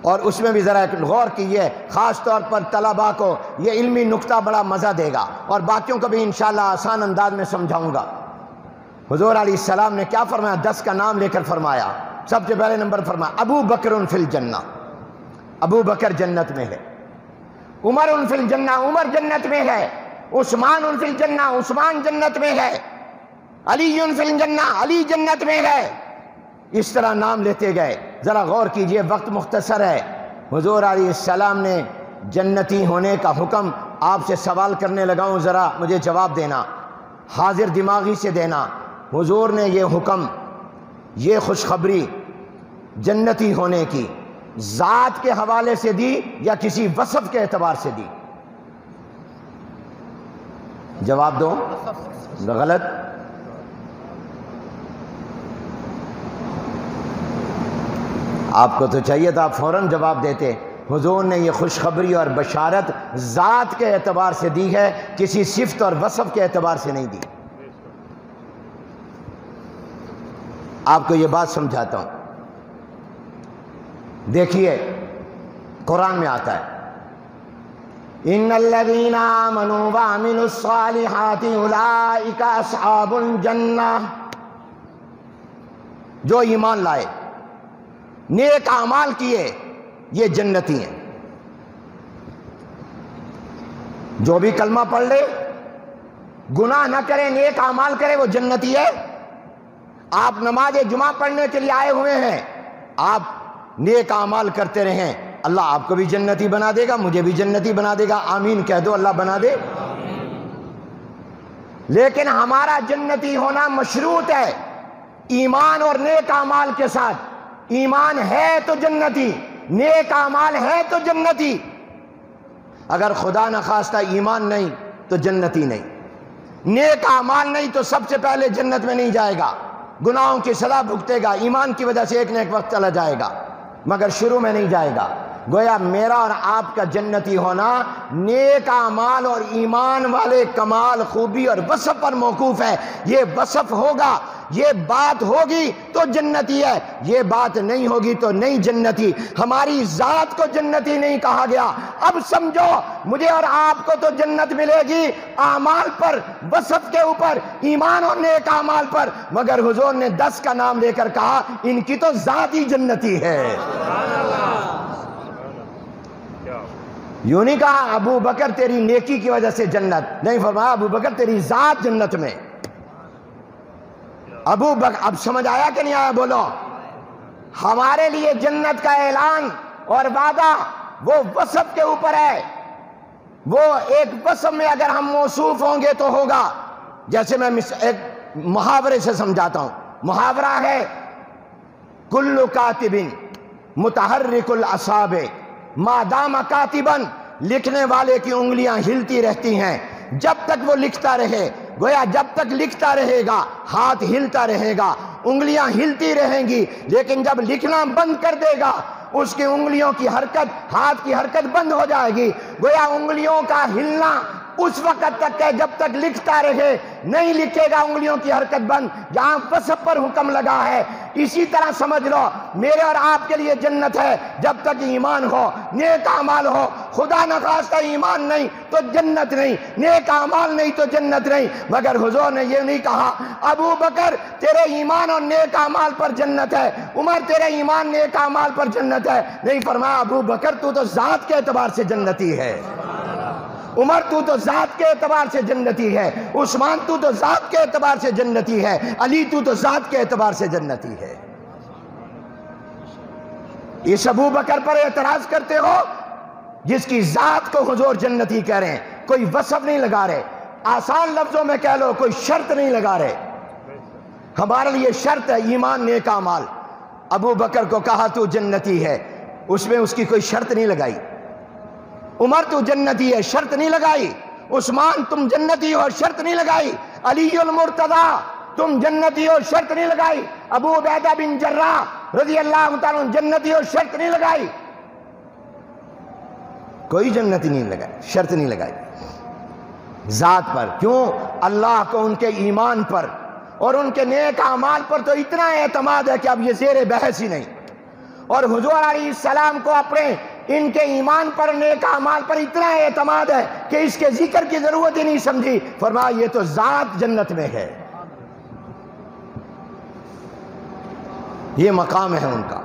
اور اس میں بھی ذرا غور کیجیے، خاص طور پر طلباء کو یہ علمی نقطہ بڑا مزہ دے گا، اور باقیوں کو بھی انشاءاللہ آسان انداز میں سمجھاؤں گا۔ حضور علیہ السلام نے کیا فرمایا؟ 10 کا نام لے کر فرمایا۔ سب سے پہلے نمبر فرمایا ابو بکر فی الجنہ، ابو بکر جنت میں ہے۔ عمر فی الجنہ، عمر جنت میں ہے۔ عثمان فی الجنہ، عثمان جنت میں ہے۔ علی فی الجنہ، علی جنت میں ہے۔ اس طرح نام لیتے گئے۔ ذرا غور کیجئے، وقت مختصر ہے۔ حضور علیہ السلام نے جنتی ہونے کا حکم، آپ سے سوال کرنے لگا ہوں، ذرا مجھے جواب دینا، حاضر دماغی سے دینا۔ حضور نے یہ حکم، یہ خوشخبری جنتی ہونے کی ذات کے حوالے سے دی یا کسی وصف کے اعتبار سے دی؟ جواب دو، غلط۔ آپ کو تو چاہیے تھا آپ فوراً جواب دیتے۔ حضور نے یہ خوشخبری اور بشارت ذات کے اعتبار سے دی ہے، کسی صفت اور وصف کے اعتبار سے نہیں دی۔ آپ کو یہ بات سمجھاتا ہوں، دیکھیے قرآن میں آتا ہے ان الذین آمنوا وعملوا الصالحات اولئک اصحاب الجنہ، جو ایمان لائے، نیک اعمال کیے، یہ جنتی ہیں۔ جو بھی کلمہ پڑھ لے، گناہ نہ کرے، نیک اعمال کرے، وہ جنتی ہے۔ آپ نماز جمعہ پڑھنے کے لیے آئے ہوئے ہیں، آپ نیک اعمال کرتے رہیں، اللہ آپ کو بھی جنتی بنا دے گا، مجھے بھی جنتی بنا دے گا۔ آمین کہہ دو، اللہ بنا دے۔ لیکن ہمارا جنتی ہونا مشروط ہے ایمان اور نیک اعمال کے ساتھ۔ ایمان ہے تو جنتی، نیک اعمال ہے تو جنتی۔ اگر خدا نخواستہ ایمان نہیں تو جنتی نہیں، نیک اعمال نہیں تو سب سے پہلے جنت میں نہیں جائے گا، گناہوں کی سزا بھگتے گا، ایمان کی وجہ سے ایک نہ ایک وقت چلا جائے گا، مگر شروع میں نہیں جائے گا۔ گویا میرا اور آپ کا جنتی ہونا نیک اعمال اور ایمان والے کمال، خوبی اور وصف پر موقوف ہے۔ یہ وصف ہوگا، یہ بات ہوگی تو جنتی ہے، یہ بات نہیں ہوگی تو نہیں جنتی۔ ہماری ذات کو جنتی نہیں کہا گیا۔ اب سمجھو، مجھے اور آپ کو تو جنت ملے گی اعمال پر، وصف کے اوپر، ایمان اور نیک اعمال پر، مگر حضور نے 10 کا نام لے کر کہا ان کی تو ذات ہی جنتی ہے۔ یوں نہیں کہا ابو بکر تیری نیکی کی وجہ سے جنت، نہیں، فرمایا ابو بکر تیری ذات جنت میں۔ ابو بکر، اب سمجھ آیا کہ نہیں آیا؟ بولو۔ ہمارے لیے جنت کا اعلان اور وعدہ وہ وصف کے اوپر ہے۔ وہ ایک وصف میں اگر ہم موصوف ہوں گے تو ہوگا۔ جیسے میں ایک محاورے سے سمجھاتا ہوں۔ محاورہ ہے کل کاتب متحرک الاصابع ما دام کاتبا، لکھنے والے کی انگلیاں ہلتی رہتی ہیں جب تک وہ لکھتا رہے۔ گویا جب تک لکھتا رہے گا ہاتھ ہلتا رہے گا، انگلیاں ہلتی رہیں گی، لیکن جب لکھنا بند کر دے گا اس کی انگلیوں کی حرکت، ہاتھ کی حرکت بند ہو جائے گی۔ گویا انگلیوں کا ہلنا اس وقت تک ہے جب تک لکھتا رہے، نہیں لکھے گا انگلیوں کی حرکت بند، جہاں وصف پر حکم لگا ہے۔ اسی طرح سمجھ لو میرے اور آپ کے لیے جنت ہے جب تک ایمان ہو، نیک اعمال ہو۔ خدا نخواستہ ایمان نہیں تو جنت نہیں، نیک اعمال نہیں تو جنت نہیں۔ مگر حضور نے یہ نہیں کہا ابو بکر تیرے ایمان اور نیک اعمال پر جنت ہے، عمر تیرے ایمان نیک اعمال پر جنت ہے، نہیں، فرمایا ابو بکر تو ذات کے اعتبار سے جنتی ہے، عمر تو ذات کے اعتبار سے جنتی ہے، عثمان تو ذات کے اعتبار سے جنتی ہے، علی تو ذات کے اعتبار سے جنتی ہے۔ اس ابو بکر پر اعتراض کرتے ہو جس کی ذات کو حضور جنتی کہہ رہے ہیں، کوئی وصف نہیں لگا رہے، آسان لفظوں میں کہہ لو کوئی شرط نہیں لگا رہے۔ ہمارے لیے شرط ہے ایمان نیک اعمال۔ ابو بکر کو کہا تو جنتی ہے، اس میں اس کی کوئی شرط نہیں لگائی۔ عمر تو جنتی ہے، شرط نہیں لگائی۔ عثمان تم جنتی ہو، شرط نہیں لگائی۔ علی المرتضی تم جنتی ہو، شرط نہیں لگائی۔ ابو عبیدہ بن جراح رضی اللہ تعالیٰ جنتی ہو، شرط نہیں لگائی۔ کوئی جنتی نہیں لگائی، شرط نہیں لگائی ذات پر۔ کیوں؟ اللہ کو ان کے ایمان پر اور ان کے نیک اعمال پر تو اتنا اعتماد ہے کہ اب یہ زیر بحث ہی نہیں۔ اور حضور علیہ السلام کو اپنے ان کے ایمان پر، نیک اعمال پر اتنا اعتماد ہے کہ اس کے ذکر کی ضرورت ہی نہیں سمجھی، فرمایا یہ تو ذات جنت میں ہے، یہ مقام ہے ان کا۔